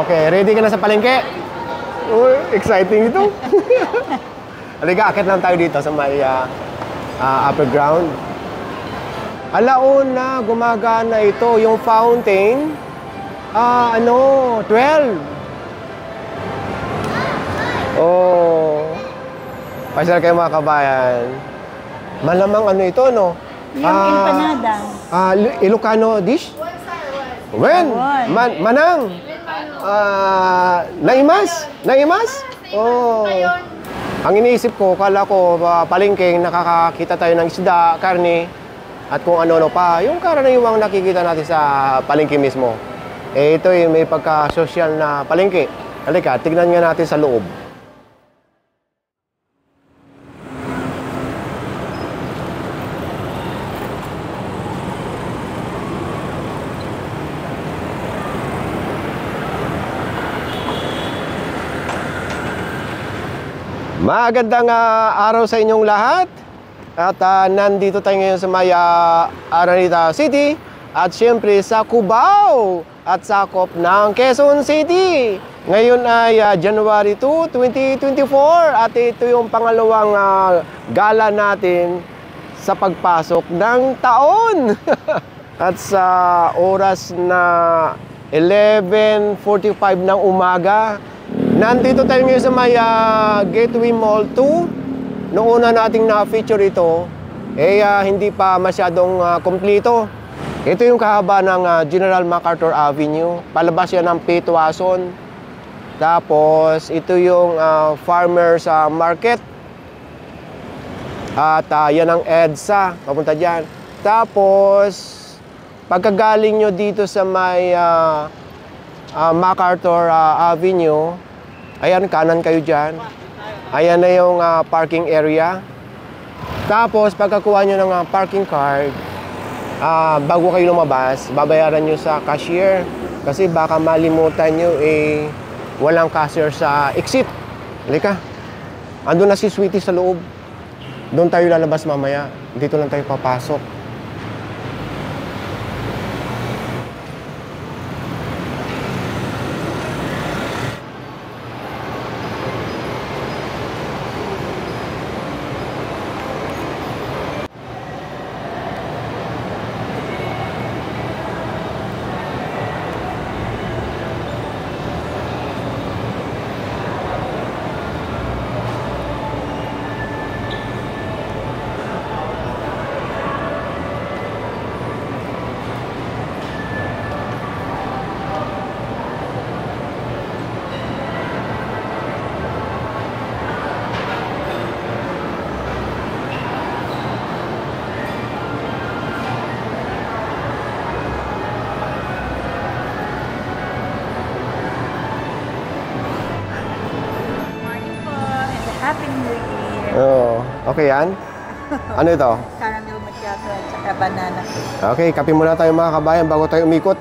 Okay, ready ka na sa palengke? Uy, exciting ito. Halika, akit lang tayo dito sa may upper ground. Alauna, gumagana ito. Yung fountain, 12. Oh. Pasyal kayo mga kabayan. Malamang ano ito, no? Yung empanada. Ilocano dish? When? Manang? Naimas? Naimas? Oh. Ang iniisip ko, kala ko palengke, nakakakita tayo ng isda, karne, at kung ano-ano pa. Yung karaniwang nakikita natin sa palengke mismo. Eh, ito may pagka-social na palengke. Halika, tignan nga natin sa loob. Magandang araw sa inyong lahat. At nandito tayo ngayon sa may Araneta City. At syempre sa Cubao at sakop ng Quezon City. Ngayon ay January 2, 2024. At ito yung pangalawang gala natin sa pagpasok ng taon. At sa oras na 11:45 ng umaga, nandito tayo ngayon sa may Gateway Mall 2. Noong una nating na-feature ito, hindi pa masyadong kumpleto. Ito yung kahaba ng General MacArthur Avenue. Palabas yan ng Pitwason. Tapos, ito yung Farmers Market. At yan ang EDSA. Papunta dyan. Tapos, pagkagaling nyo dito sa may MacArthur Avenue, ayan, kanan kayo dyan. Ayan na yung parking area. Tapos, pagkakuha nyo ng parking card, bago kayo lumabas, babayaran nyo sa cashier. Kasi baka malimutan nyo, walang cashier sa exit. Halika. Andun na si Sweetie sa loob. Doon tayo lalabas mamaya. Dito lang tayo papasok. Happy New Year! Oh, okay yan? Ano ito? Caramel macchiato at saka banana. Okay, kape muna tayo mga kabayan bago tayo umikot.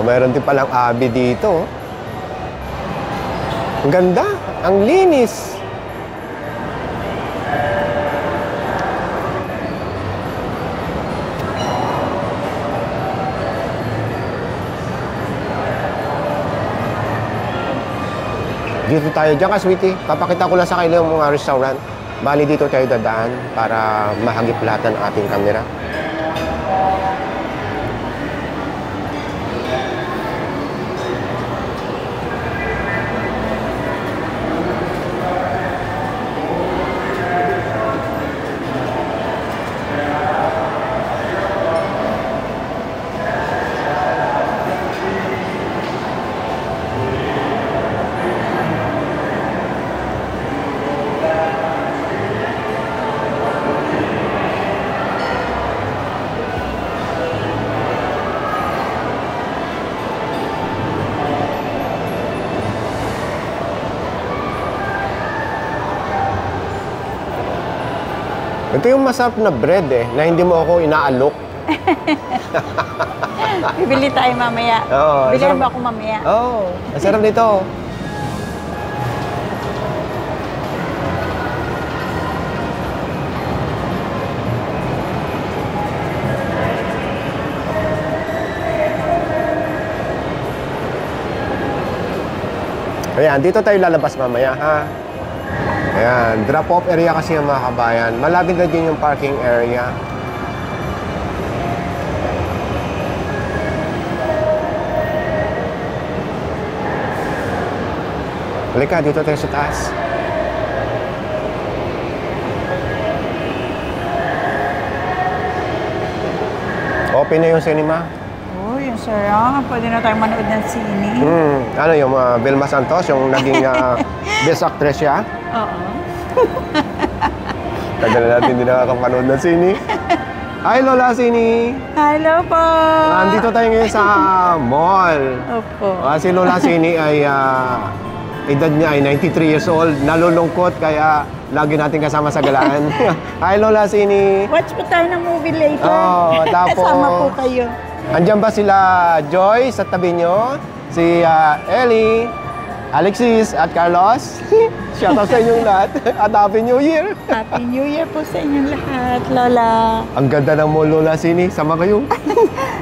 Mayroon din palang abi dito. Ang ganda, ang linis. Dito tayo. Diyan ka, Sweetie. Papakita ko lang sa kanila yung mga restaurant. Bali, dito tayo dadaan para mahagip lahat ng ating kamera. Ito yung masarap na bread na hindi mo ako inaalok. Bibili tayo mamaya. Oo, Bilihan ba ako mamaya? Oo, masarap nito. Ayan, dito tayo lalabas mamaya, ha? Ayan, drop-off area kasi yung mga kabayan. Malapit na din yung parking area. Halika, dito tayo sa taas. Open na yung cinema. Oh, yung sarap. Pwede na tayo manood ng sine. Ano yung Vilma Santos, yung naging best actress siya? Oo. Tagal na natin hindi nakakapanood ng sini. Hi, Lola Sini! Hello po! Nandito tayo ngayon sa mall. Opo. Si Lola Sini ay edad niya ay 93 years old. Nalulungkot kaya lagi natin kasama sa galaan. Hi, Lola Sini! Watch po tayo ng movie later. Oh, tapos Kasama po kayo. andyan ba sila Joy sa tabi nyo? Si Ellie, Alexis at Carlos? Shoutout sa inyong lahat at Happy New Year! Happy New Year po sa inyong lahat, Lola. Ang ganda ng mall, Lola Sini. Sama kayo.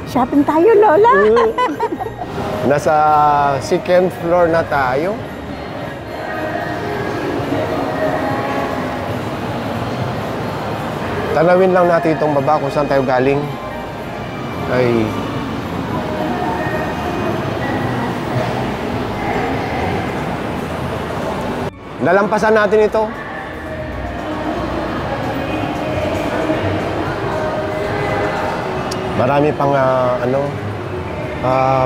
Shopping tayo, Lola. Nasa second floor na tayo. Tanawin lang natin itong baba kung saan tayo galing. Ay. Nalampasan natin ito. Marami pang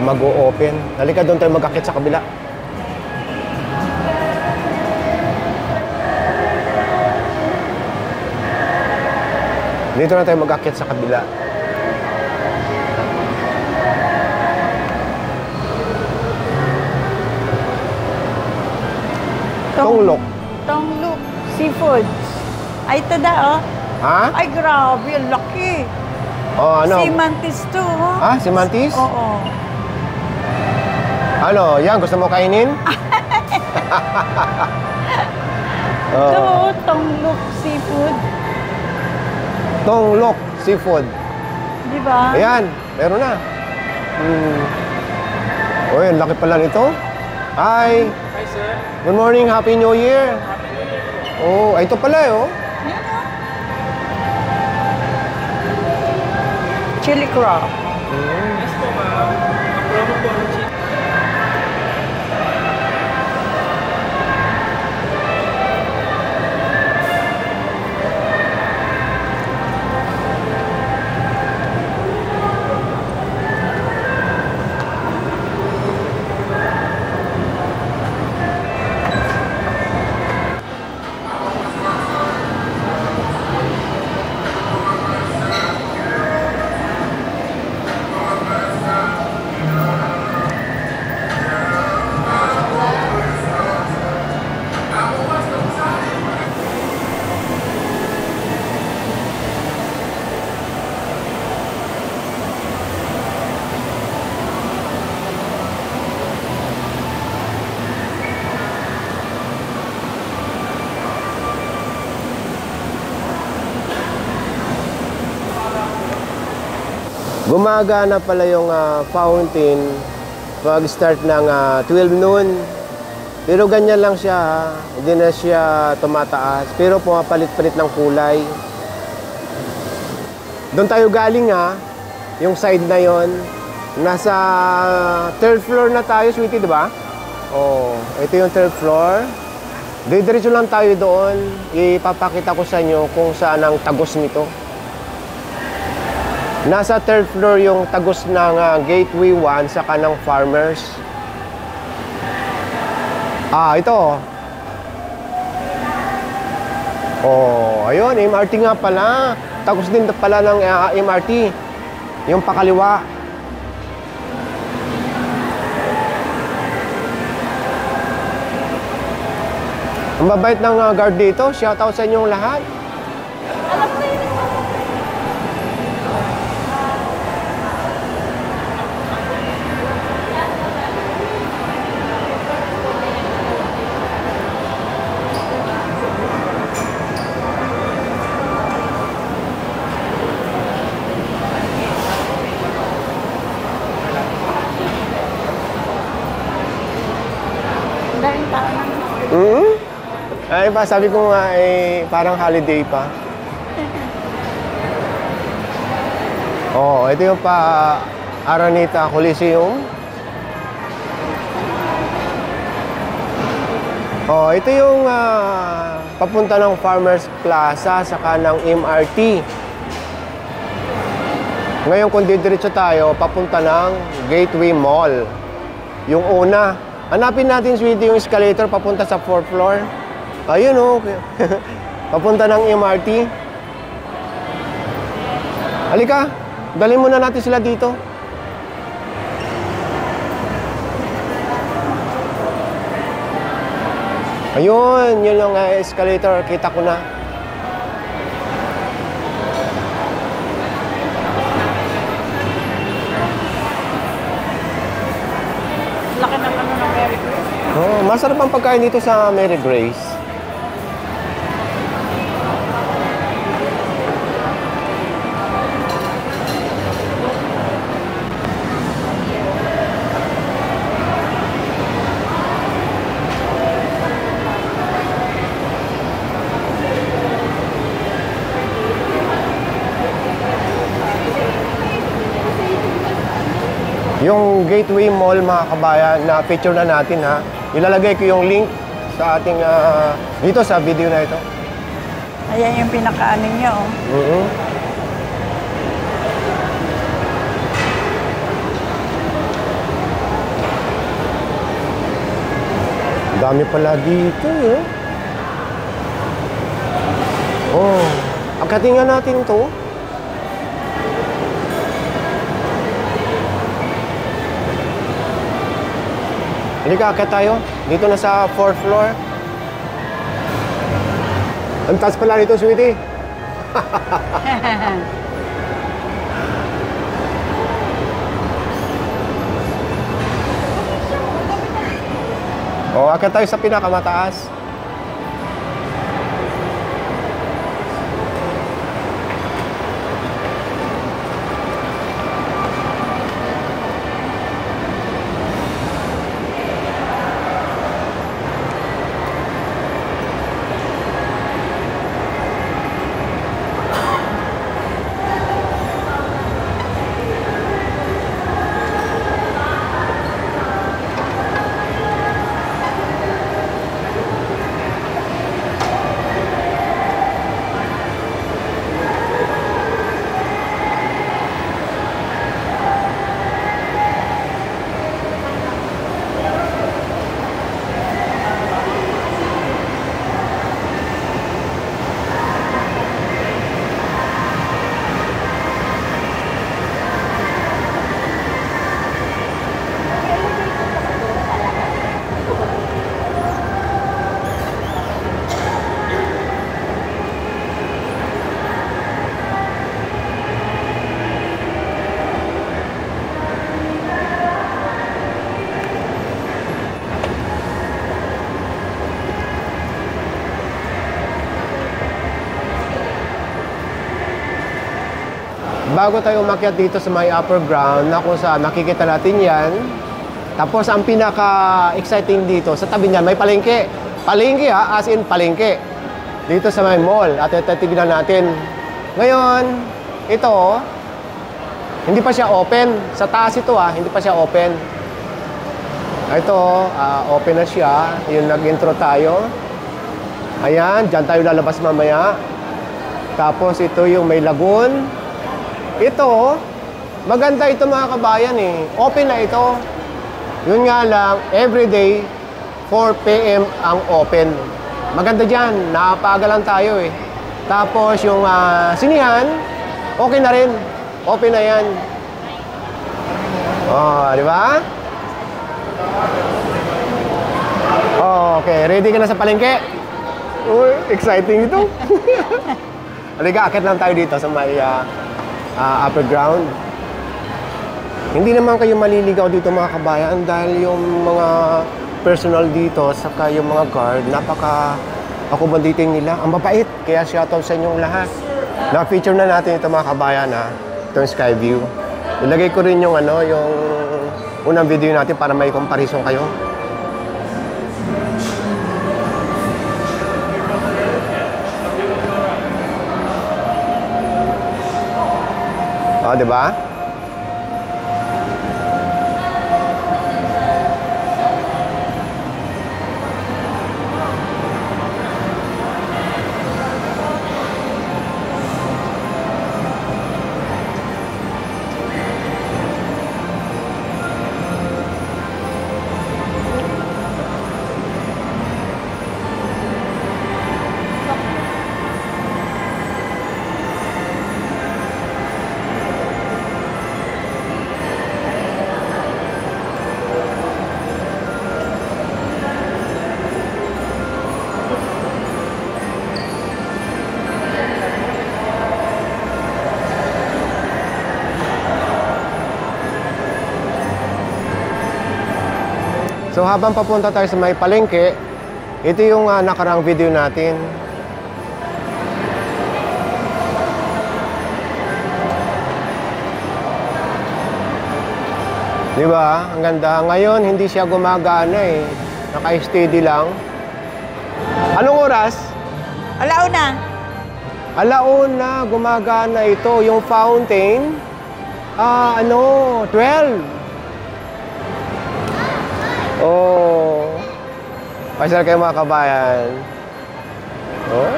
mag-o-open. Halika doon tayo magkakit sa kabila. Dito na tayo magkakit sa kabila. Tonglok. Tonglok Seafoods. Ay, tada, oh. Ha? Ay, grabe. Ang laki. Oh, ano? Si Mantis to, oh. Ah, si Mantis? Oo. Ano, yan, gusto mo kainin? Ito, Tonglok Seafood. Tonglok Seafood. Di ba? Ayan, meron na. Uy, ang laki pala nito. Hi. Hi, sir. Good morning, Happy New Year. Oh, ay, ito pala eh, oh. Ayan, oh. Chili crab. Yes po, ma'am. Ang promo po ang chicken. Gumagana pala yung fountain pag start ng 12 noon. Pero ganyan lang siya, ha? Hindi na siya tumataas. Pero pumapalit-palit ng kulay. Doon tayo galing, ha? Yung side na yon. Nasa third floor na tayo, sweetie, di ba? Oh, ito yung third floor. Didiretso lang tayo doon. Ipapakita ko sa inyo kung saan ang tagos nito. Nasa third floor yung tagos ng Gateway 1 sa kanang Farmers. Ito. Oh, ayun, MRT nga pala. Tagos din pala ng MRT. Yung pakaliwa. Ang babait ng guard dito. Shoutout sa inyong lahat. pa, sabi ko nga parang holiday pa. Oh, ito yung Araneta Coliseum. Oh, ito yung papunta ng Farmers Plaza saka ng MRT. Ngayon kung didiretso tayo, papunta ng Gateway Mall. Yung una. Hanapin natin, sweetie, yung escalator papunta sa 4th floor. Ayun, oh. Papunta ng MRT. Halika, dalhin muna natin sila dito. Ayun, yun yung escalator. Kita ko na. Laki ng ano ng Mary Grace. Oh, masarap ang pagkain dito sa Mary Grace. Yung Gateway Mall, mga kabayan, na picture na natin ha. Ilalagay ko yung link sa ating dito sa video na ito. Ayan yung pinakaano niya, oh. Dami pala dito, eh. Oh, akatin nga natin to. Halika, akit tayo. Dito na sa 4th floor. Ang taas pala nito, sweetie. O, akit tayo sa pinakamataas. Bago tayo umakyat dito sa may upper ground, na kung saan makikita natin yan. Tapos ang pinaka-exciting dito, sa tabi niyan may palengke. Palengke ha, as in palengke. Dito sa may mall. At tignan natin. Ngayon, ito, hindi pa siya open. Sa taas ito ha, hindi pa siya open. Ito, open na siya. Yung nag-intro tayo. Ayan, dyan tayo lalabas mamaya. Tapos ito yung may lagoon. Ito, maganda ito mga kabayan eh. Open na ito. Yun nga lang, everyday, 4 p.m. ang open. Maganda dyan, naapaga lang tayo eh. Tapos yung sinihan, okay na rin. Open na yan. Oh, di ba? Oh, okay, ready ka na sa palengke? Uy, exciting ito. Halika, akit lang tayo dito sa may upper ground. Hindi naman kayo maliligaw dito mga kabayan dahil yung mga personal dito saka yung mga guard, napaka-accommodating nila. Ang mabait. Kaya shoutout sa inyong lahat. Na-feature na natin ito mga kabayan ha. Itong sky view. Ilagay ko rin yung yung unang video natin para may comparison kayo. O, di ba? So habang papunta tayo sa may palengke, ito yung nakarang video natin. Di ba? Ang ganda. Ngayon, hindi siya gumagana eh. Naka-steady lang. Anong oras? Alauna. Alauna, gumagana ito. Yung fountain, 12. Oh. Pasyal kayo mga kabayan. Oh.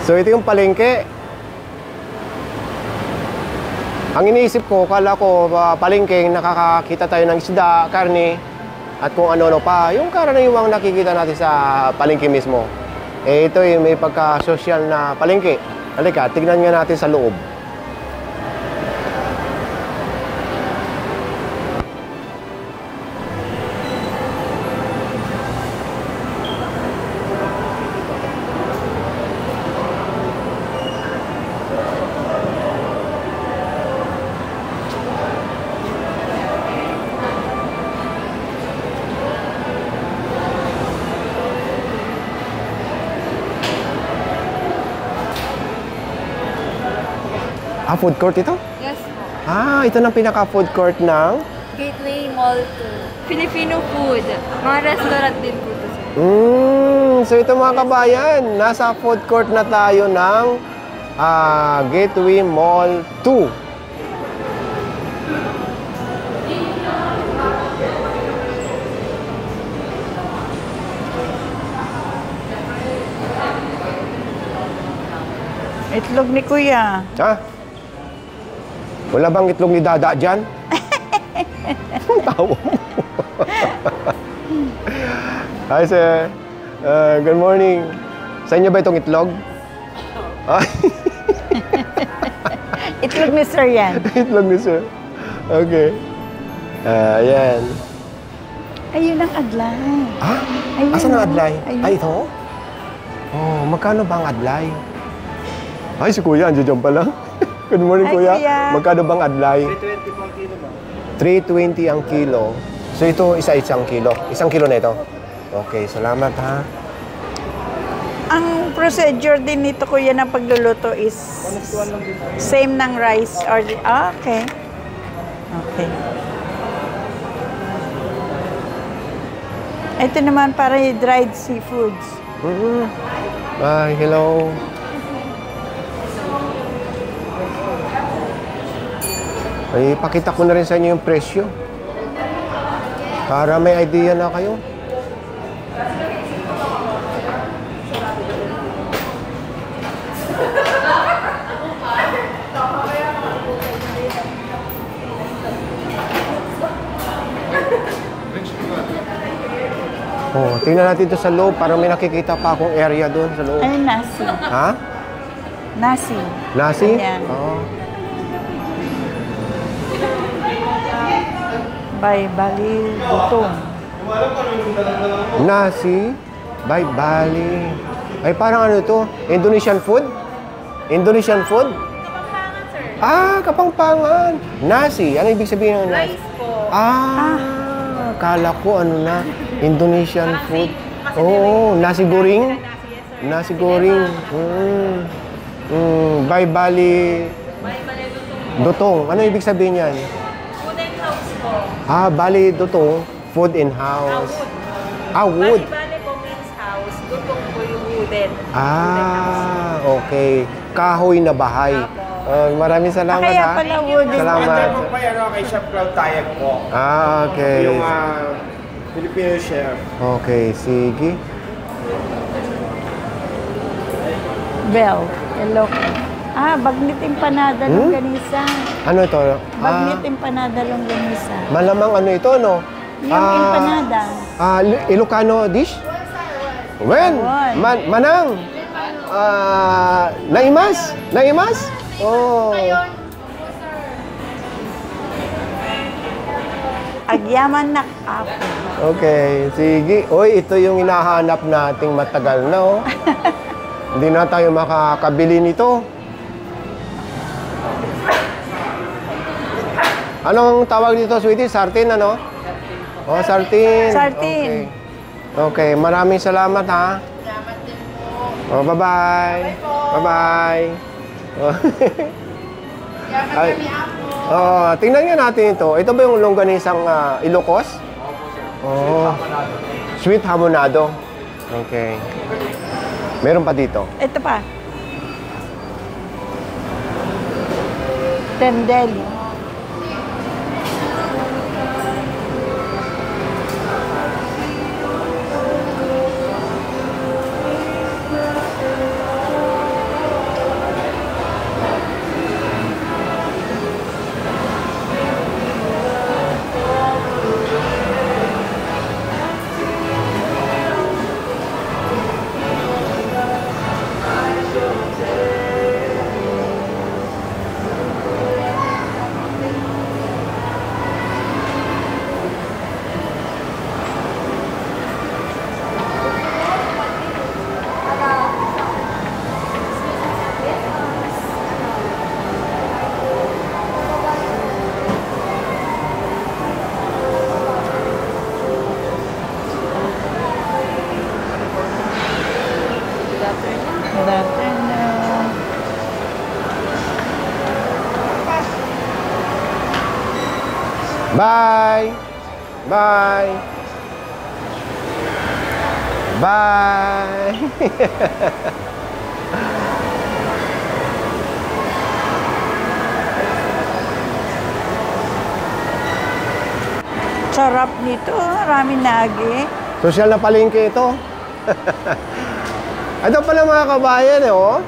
So ito yung palengke. Ang iniisip ko, kala ko palengke, nakakakita tayo ng isda, karne, at kung ano-ano pa, yung karaniwang nakikita natin sa palengke mismo. Eh, ito yung may pagka-social na palengke. Halika, tignan nga natin sa loob. Food court ito? Yes po. Ito ng pinaka-food court ng... Gateway Mall 2. Filipino food. Mga restaurant din po ito, sir. So ito mga kabayan, nasa food court na tayo ng Gateway Mall 2. Itlog ni Kuya. Ha? Wala bang itlog ni Dada dyan? Tawa mo. Hi, sir. Good morning. Sa inyo ba itong itlog? Ay. Itlog ni Sir yan. Itlog ni sir. Okay. Ayan. Ayun ang adlay. Ha? Ayun, Asan ang adlay? ayun. Ay, ito? Oh, magkano ba ang adlay? Ay, si Kuya, andiyan dyan pala. Good morning, Hi, Kuya. Kuya. Magkano bang adlay? 320 po ang kilo ba? 320 ang kilo. So ito, isang kilo. Isang kilo na ito. Okay, salamat ha. Ang procedure din nito, Kuya, ng pagluluto is same ng rice or... okay. Okay. Ito naman para yung dried seafoods. Ay, hello. Ay, pakita ko na rin sa inyo yung presyo. Para may idea na kayo. Oh, tingnan natin ito sa loob. Parang may nakikita pa akong area doon sa loob. Ayun, nasi. Ha? Nasi. Nasi? Ayan. Oo. By Bali Butong. Nasi by Bali. Ay, parang ano to? Indonesian food? Indonesian food? Kapampangan, sir. Kapangpangan. Nasi. Ano ibig sabihin ng nasi? Rice po. Kala ko ano na. Indonesian food. Oo, nasi goreng. Nasi goreng. By Bali May balay dutong. Dutong. Ano ibig sabihin yan? Bali dutong food in house. Wood. Bali po means house, dutong po yung wooden. Okay. Kahoy na bahay. Maraming salamat Kaya ha. pala wooden. Salamat. po pa kay Chef Cloud Tayag po. Okay. Yung Filipino chef. Okay, sige. Bell. Hello. Bagnit empanada longganisa. Ano ito? Bagnit empanada longganisa. Malamang ano ito, no? Yung empanada. Ilocano dish? When? Ayun. Manang? Naimas? Naimas? Oh. Agyaman na apo. Okay, sige. Oy, ito yung hinahanap nating matagal na, oh. Hindi na tayo makakabili nito. Anong tawag dito, sweetie? Sartin, ano? Oh, sartin. Sartin. Okay, maraming salamat, ha? Salamat din po. Oh, bye-bye. Bye-bye. Oh. Ay. Tingnan nga natin ito. Ito ba yung longganisang Ilocos? Oh. Sweet hamonado. Okay. Meron pa dito. Ito pa. Tendeli. Good afternoon. Bye. Bye. Bye. Sarap nito. Maraming nagi. Social na palengke ito. Ito pala mga kabayan, oh.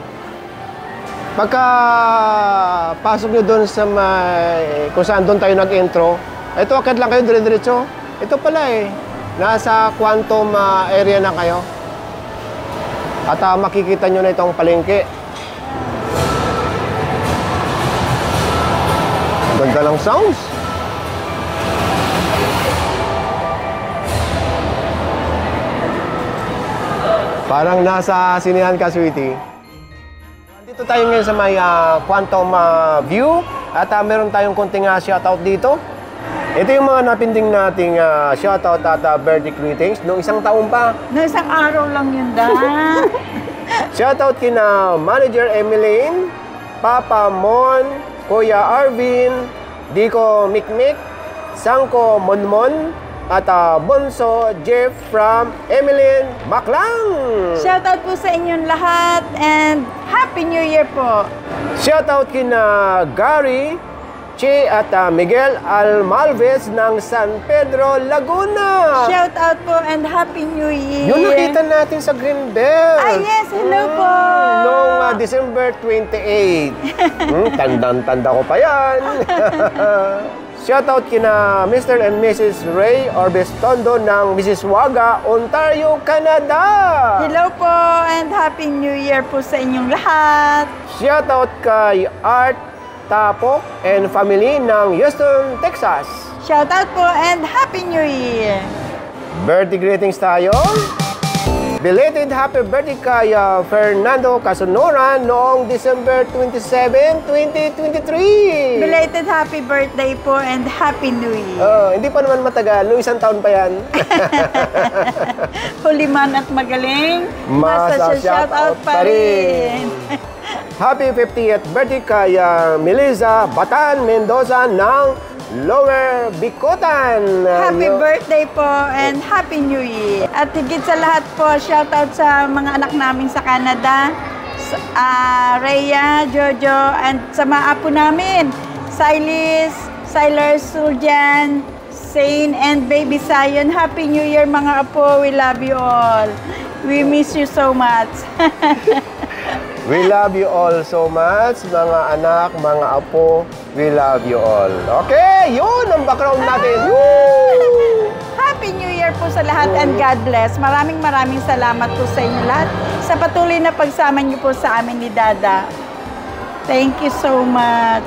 Pagka pasok nyo doon sa kung saan doon tayo nag-intro, ito, akit lang kayo, dire-diretso. Ito pala nasa Quantum area na kayo. At makikita nyo na itong palengke. Ang ganda ng sounds. Parang nasa sinihan ka, sweetie. Dito tayo ngayon sa may Quantum View at meron tayong konting shoutout dito. Ito yung mga napinding nating shoutout at birthday greetings noong isang taon pa. No, isang araw lang yun, da. Shoutout kina Manager Emeline, Papa Mon, Kuya Arvin, Dico Mikmik, Sangko Monmon, at Bonso Jeff from Emeline Maclang. Shoutout po sa inyong lahat and Happy New Year po. Shoutout kina Gary, Che at Miguel Almalves ng San Pedro, Laguna. Shoutout po and Happy New Year. Yung nakita natin sa Greenbelt. Yes, hello po. Noong December 28. Tandang-tanda ko pa yan. Shoutout kina Mr. and Mrs. Ray Orbestondo ng Mississauga, Ontario, Canada. Hello po and Happy New Year po sa inyong lahat. Shoutout kay Art Tapok and family ng Houston, Texas. Shoutout po and Happy New Year. Birthday greetings tayo. Belated happy birthday kay Fernando Casonoran noong December 27, 2023. Belated happy birthday po and Happy New Year. Hindi pa naman matagal. Noong isang taon pa yan. Huliman at magaling. Masa shoutout pa rin. Happy 50th birthday kay Melissa Batan Mendoza ng Lower Bikotan. Happy birthday po and Happy New Year. At higit sa lahat po, shoutout sa mga anak namin sa Canada, Rhea, Jojo, and sa mga apo namin, Silas, Siler, Suljan, Zane, and Baby Zion. Happy New Year mga apo. We love you all. We miss you so much. We love you all so much, mga anak, mga apo. We love you all. Okay, yun ang background natin. Woo! Happy New Year po sa lahat and God bless. Maraming salamat po sa inyo lahat sa patuloy na pagsama niyo po sa amin ni Dada. Thank you so much.